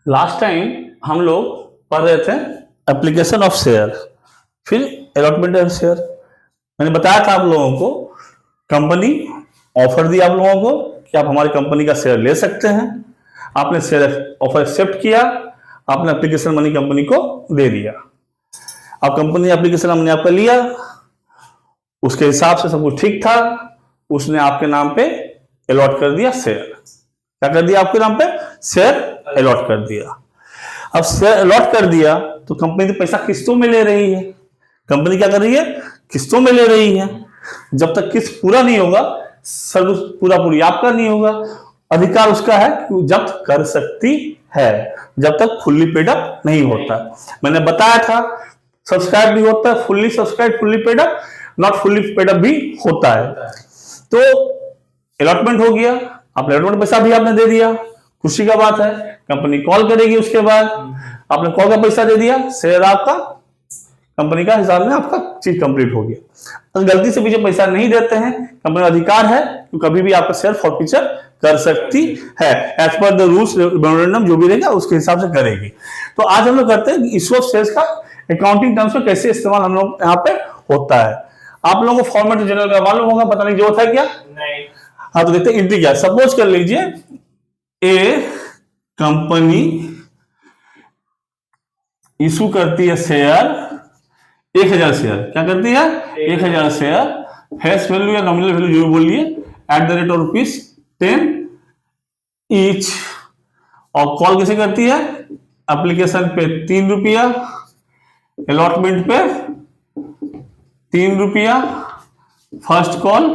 Last time हम लोग पढ़ रहे थे एप्लीकेशन ऑफ शेयर, फिर अलॉटमेंट ऑफ शेयर। मैंने बताया था आप लोगों को, कंपनी ऑफर दिया आप लोगों को कि आप हमारी कंपनी का शेयर ले सकते हैं। आपने शेयर ऑफर एक्सेप्ट किया, आपने एप्लीकेशन मनी कंपनी को दे दिया। अब कंपनी एप्लीकेशन हमने आपका लिया, उसके हिसाब से सब कुछ ठीक था, उसने आपके नाम पे अलॉट कर दिया शेयर। क्या कर दिया? आपके नाम पे शेयर अलॉट कर दिया। अब शेयर अलॉट कर दिया तो कंपनी तो पैसा किस्तों में ले रही है। कंपनी क्या कर रही है? किस्तों में ले रही है। जब तक किस्त पूरा नहीं होगा, सर्विस पूरा पूरी आपका नहीं होगा। अधिकार उसका है कि जब्त कर सकती है जब तक फुल्ली पेड अप नहीं होता। मैंने बताया था सब्सक्राइब भी होता है, fully subscribe, fully paid up, not fully paid up भी होता है। तो अलॉटमेंट हो गया, आपने अलॉटमेंट पैसा भी आपने दे दिया, खुशी का बात है। कंपनी कॉल करेगी, उसके बाद आपने कॉल का पैसा दे दिया, शेयर आपका कंपनी का हिसाब में आपका चीज कंप्लीट हो गया। तो गलती से भी जो पैसा नहीं देते हैं, कंपनी अधिकार है तो कभी भी आपका शेयर फॉरफीचर कर सकती है। As per the rules memorandum जो भी रहेगा उसके हिसाब से करेगी। तो आज हम लोग करते हैं इशू ऑफ शेयर्स का अकाउंटिंग टर्म्स में कैसे इस्तेमाल हम लोग यहाँ पे होता है। आप लोगों को फॉर्मेट जनरल का मालूम होगा, पता नहीं जो था क्या नहीं। हाँ तो देखते हैं एंट्री क्या। सपोज कर लीजिए ए कंपनी इशू करती है शेयर 1000 शेयर। क्या करती है? 1000 शेयर, फेस वैल्यू या नॉमिनल वैल्यू जो बोलिए, at the rate of ₹10 each. और कॉल कैसे करती है? एप्लीकेशन पे ₹3, अलॉटमेंट पे ₹3, फर्स्ट कॉल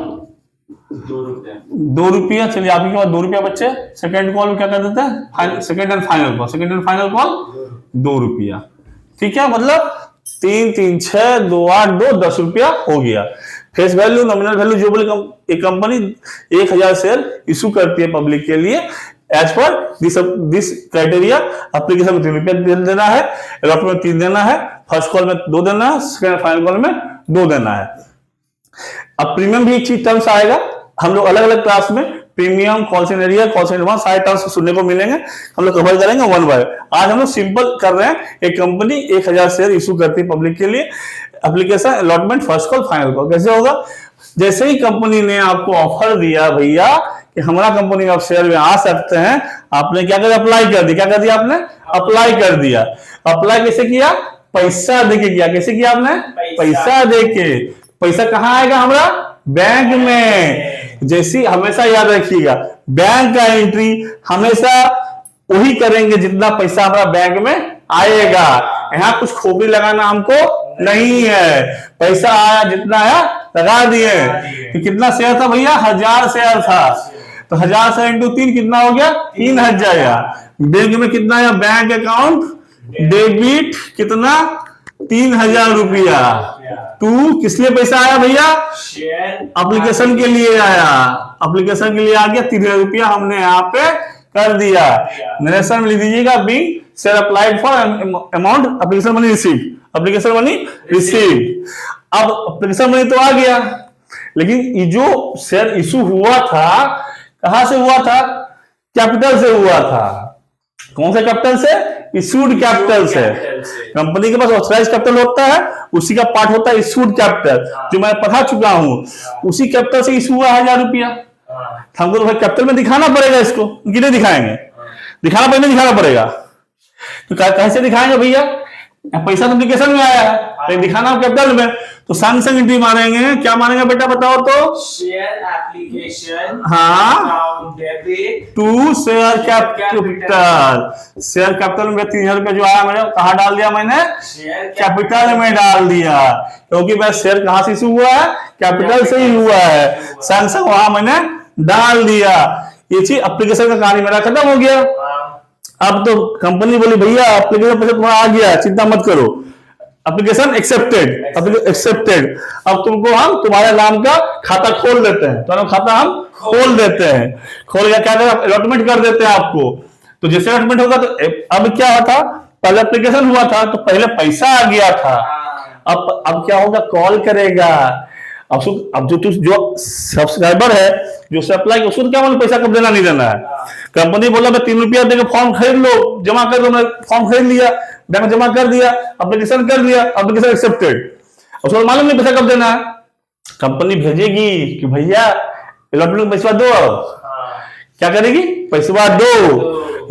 ₹2। चलिए आपके पास ₹2 बच्चे। सेकंड कॉल में क्या कर देते हैं? Second and final call, second and final call ₹2। ठीक है, मतलब 3 3 6 2 8 2 ₹10 हो गया। फेस वैल्यू नॉमिनल वैल्यू जो बोले, एक कंपनी 1000 शेयर इशू करती है पब्लिक के लिए, as per this criteria. Application में ₹3 देना है, अलॉटमेंट में 3 देना है, फर्स्ट कॉल में 2 देना है, सेकंड फाइनल कॉल में 2 देना है। अब प्रीमियम भी एक चीज टर्म्स आएगा, हम लोग अलग अलग क्लास में premium, call centre area, call centre advance सारे टर्म्स सुनने को मिलेंगे, हम लोग कवर करेंगे वन बाय। आज हम लोग सिंपल कर रहे हैं, एक कंपनी 1000 शेयर इशू करती है पब्लिक के लिए, application, allotment, first call, final call. कैसे होगा? जैसे ही कंपनी ने आपको ऑफर दिया भैया कि हमारा कंपनी आप शेयर में आ सकते हैं, आपने क्या कर अप्लाई कर दिया। क्या कर दिया आपने? अप्लाई कर दिया। अप्लाई कैसे किया? पैसा देके किया। कैसे किया आपने? पैसा देके। पैसा कहां आएगा? हमारा बैंक में। जैसी हमेशा याद रखिएगा, बैंक का एंट्री हमेशा वही करेंगे जितना पैसा हमारा बैंक में आएगा। यहाँ कुछ खोपड़ी लगाना हमको नहीं है। पैसा आया, जितना आया लगा दिए। तो कितना शेयर था भैया? 1000 शेयर था। तो 1000 शेयर इंटू 3 कितना हो गया? 3000। बैंक में कितना आया? बैंक अकाउंट डेबिट कितना? ₹3000। तू किस लिए पैसा आया भैया? एप्लीकेशन के लिए आया। एप्लीकेशन के लिए आ गया, ₹3000 हमने यहाँ पे कर दिया। नरेशन में लिख दीजिएगा, being share applied for amount application money received. Application money received. अब एप्लीकेशन मनी तो आ गया, लेकिन ये जो शेयर इशू हुआ था कहां से हुआ था? कैपिटल से हुआ था। कौन से कैपिटल से? इशूड कैपिटल से। कंपनी के पास ऑथराइज कैपिटल होता है, उसी का पार्ट होता है इशूड कैपिटल, जो मैं पढ़ा चुका हूं। उसी कैपिटल से इशू हुआ ₹1000। हमको तो भाई कैपिटल में दिखाना पड़ेगा इसको, कि नहीं दिखाएंगे? दिखाना पड़ेगा, दिखाना पड़ेगा। तो कैसे दिखाएंगे भैया? पैसा तो एप्लीकेशन में आया है, लेकिन दिखाना कैपिटल में। तो संग संग एंट्री मारेंगे। क्या मारेंगे बेटा बताओ तो? शेयर एप्लीकेशन, हाँ, debit to share capital. Share capital में ₹3000 जो आया, मैंने कहा डाल दिया? मैंने कैपिटल में डाल दिया, क्योंकि मैं शेयर कहां से इशू हुआ है? कैपिटल से ही हुआ है। संग संग वहां मैंने डाल दिया। ये चीज एप्लीकेशन का कहानी मेरा खत्म हो गया। अब तो कंपनी बोली भैया एप्लीकेशन पैसा तुम्हारा आ गया, चिंता मत करो, एप्लीकेशन एक्सेप्टेड। अब तुमको हम तुम्हारे नाम का खाता खोल देते हैं, तुम्हारा खाता हम खोल देते हैं। खोल के क्या करें? अलॉटमेंट कर देते हैं आपको। तो जैसे अलॉटमेंट होगा तो अब क्या हुआ था? पहले एप्लीकेशन हुआ था तो पहले पैसा आ गया था। अब क्या होगा? कॉल करेगा। अब जो सब्सक्राइबर है, जो सप्लाई, उसको क्या मालूम पैसा कब देना नहीं देना है। कंपनी बोला मैं 3 रुपया देकर फॉर्म खरीद लो, जमा कर दो, मैं फॉर्म खरीद लिया, बैंक जमा कर दिया, एप्लीकेशन कर दिया, एप्लीकेशन एक्सेप्टेड, उसको मालूम नहीं पैसा कब देना है। कंपनी भेजेगी कि भैया अलॉटमेंट पैसा दो, क्या करेगी, पैसा दो,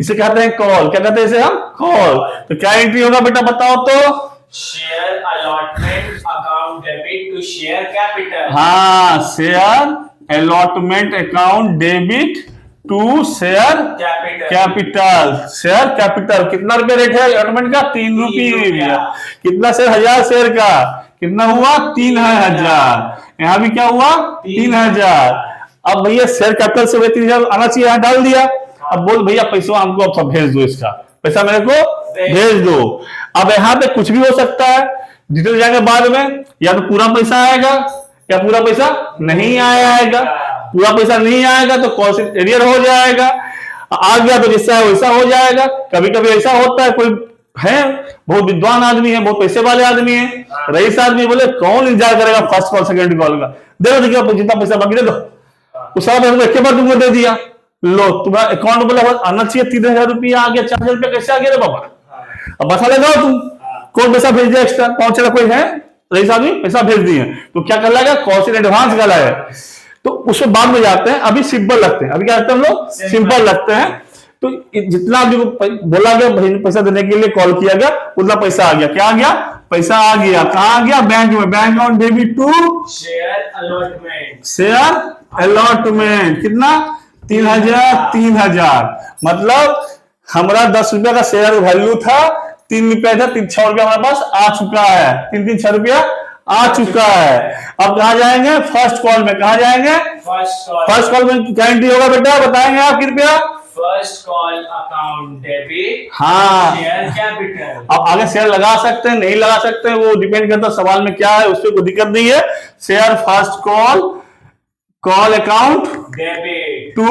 इसे कहते हैं कॉल। क्या कहते हैं इसे हम, कॉल। तो क्या एंट्री होगा बेटा बताओ तो, share allotment account debit to share capital. हाँ, share allotment account debit to share capital. Share capital कितना रुपया रेट है अलॉटमेंट का, 3 रुपया। कितना शेयर, 1000 शेयर का कितना हुआ, 3000। यहाँ भी क्या हुआ, 3000। अब भैया शेयर कैपिटल से 3000 आना चाहिए, यहाँ डाल दिया। अब बोल भैया पैसा हमको अब भेज दो, इसका पैसा मेरे को भेज दो। अब यहाँ पे कुछ भी हो सकता है, डिटेल जाएंगे बाद में, या तो पूरा पैसा आएगा या पूरा पैसा नहीं आएगा। पूरा पैसा नहीं आएगा तो कॉल एरियर हो जाएगा, आ गया तो जैसा है वैसा हो जाएगा। कभी कभी ऐसा होता है, कोई है बहुत विद्वान आदमी है, बहुत पैसे वाले आदमी है, रईस आदमी, बोले कौन इंतजार करेगा फर्स्ट कॉल सेकंड कॉल का, दे दो, देखिए जितना पैसा बाकी दे दो। उस एक बार तुमको दे दिया, लो तुम्हारा अकाउंट में बोला आना चाहिए 3000 रुपया, आ गया 4000 रुपया, कैसे आ गया रे बाबा। अब बसा लगाओ तुम, कौन पैसा भेज दिया एक्स्ट्रा, पहुंचेगा कोई है, रईस आदमी पैसा भेज दिए, तो क्या कर लाएगा, कॉल इन एडवांस कर लाएगा। तो उसमें बाद में जाते हैं, अभी सिंपल लगते हैं, अभी क्या करते हैं हम लोग, सिंपल लगते हैं। तो जितना भी बोला गया पैसा देने के लिए कॉल किया गया, उतना पैसा आ गया। क्या आ गया, पैसा आ गया। कहाँ आ गया, बैंक में। Bank account debit to share allotment. Share allotment कितना, 3000। मतलब हमारा 10 रुपया का शेयर वैल्यू था, 3 रुपया था, 6 रुपया हमारे पास आ चुका है, 3 6 रुपया आ चुका है। अब कहा जाएंगे, फर्स्ट कॉल में। कहा जाएंगे, फर्स्ट कॉल में क्या एंट्री होगा बेटा, बताएंगे आप कृपया। फर्स्ट कॉल अकाउंट डेबिट, हाँ, शेयर कैपिटल। अब आगे शेयर लगा सकते हैं, नहीं लगा सकते हैं, वो डिपेंड करता है सवाल में क्या है, उससे कोई दिक्कत नहीं है। Share first call account debit to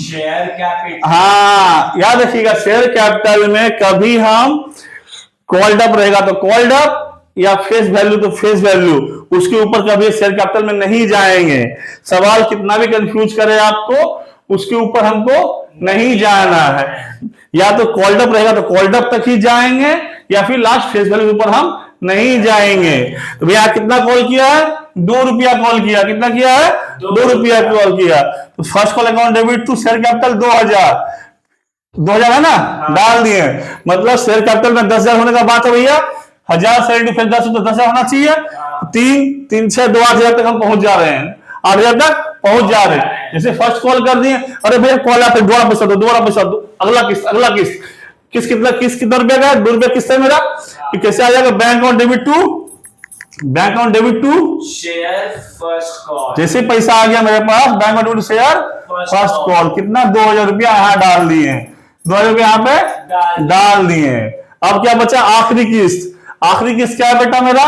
share capital. हाँ, याद रखिएगा, शेयर कैपिटल में कभी हम कॉल्ड अप रहेगा तो कॉल्ड अप, या फेस वैल्यू तो फेस वैल्यू, उसके ऊपर कभी शेयर कैपिटल में नहीं जाएंगे। सवाल कितना भी कंफ्यूज करे आपको, उसके ऊपर हमको नहीं जाना है। या तो कॉल्ड अप रहेगा तो कॉल्ड अप तक ही जाएंगे, या फिर लास्ट फेस वैल्यू के ऊपर हम नहीं जाएंगे। तो भैया कितना कॉल किया है, 2 रुपया कॉल किया। कितना किया है, 2 रुपया कॉल किया। तो first call account debit to share capital 2000 है ना, डाल दिए। मतलब शेयर कैपिटल में 10,000 होने का बात है भैया, 1000 से 10 तो 10,000 होना चाहिए। 3 6 2 8,000 तक हम पहुंच जा रहे हैं, 8,000 तक पहुंच जा रहे हैं। जैसे फर्स्ट कॉल कर दिए, अरे भैया कॉल आता है, दोबारा पैसा दो, अगला किस्त कितना रुपया का, 2 रुपया किस्त है मेरा। कि कैसे आ जाएगा, bank account debit to share first call. जैसे पैसा आ गया मेरे पास, bank account debit share first call, कितना 2000 रुपया यहाँ डाल दिए, 2000 रुपया यहाँ पे डाल दिए। अब क्या बचा, आखिरी किस्त क्या है बेटा मेरा,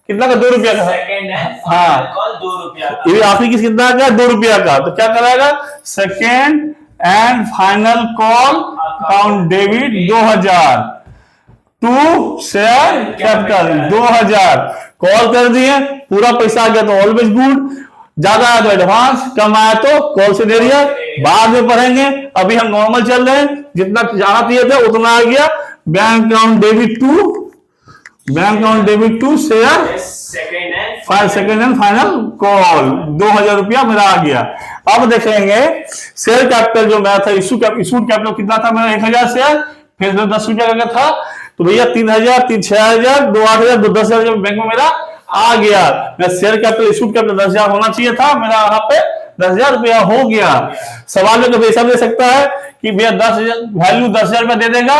कितना का, 2 रुपया का। सेकंड है, हाँ, कॉल 2 रुपया का। ये आखिरी किस्त कितना का, 2 रुपया का। तो क्या कराएगा, second and final call account debit 2000 to share capital 2000 call कर दिए, पूरा पैसा आ गया तो ऑलवेज गुड, ज्यादा आया तो एडवांस, कम आया तो कॉल से दे दिया, बाद में पढ़ेंगे। अभी हम नॉर्मल चल रहे हैं, जितना जाना चाहिए था उतना आ गया। Bank account debit to share second and final call 2000 रुपया मेरा आ गया। अब देखेंगे शेयर कैपिटल जो मेरा था, इशूड कैपिटल कितना था मेरा, 1000 शेयर, फिर 10 रुपया का था। तो भैया 3000, 3 6000, 2 8000, 2 10,000 बैंक में मेरा आ गया। मेरा शेयर कैपिटल इशूड कैपिटल 10,000 होना चाहिए था, मेरा यहाँ पे 10,000 रुपया हो गया। सवाल में कभी ऐसा दे सकता है कि भैया 10,000 वैल्यू 10,000 रुपया दे देगा,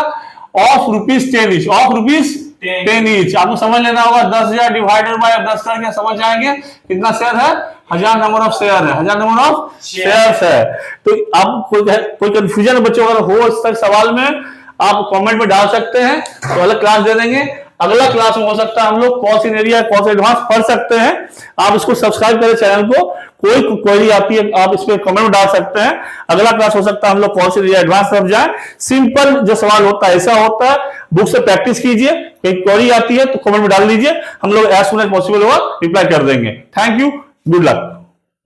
ऑफ रुपीज 10 ईच, आपको समझ लेना होगा। 10,000 डिवाइडेड बाय 10 करके समझ जाएंगे कितना शेयर है, 1000 नंबर ऑफ शेयर है, 1000 नंबर ऑफ शेयर्स है। तो अब कोई कंफ्यूजन बच्चों अगर हो इस तक सवाल में, आप कमेंट में डाल सकते हैं, तो अलग क्लास दे देंगे। अगला क्लास में हो सकता है हम लोग कॉस इन एरिया, कॉस एडवांस पढ़ सकते हैं। आप इसको सब्सक्राइब करें चैनल को, कोई क्वेरी आती है आप इस पे कमेंट में डाल सकते हैं। अगला क्लास हो सकता है हम लोग कॉस इन एरिया एडवांस समझ जाए। सिंपल जो सवाल होता है ऐसा होता है, बुक से प्रैक्टिस कीजिए, कोई क्वेरी आती है तो कमेंट में डाल दीजिए, हम लोग एज सून एज पॉसिबल होगा रिप्लाई कर देंगे। Thank you. Good luck.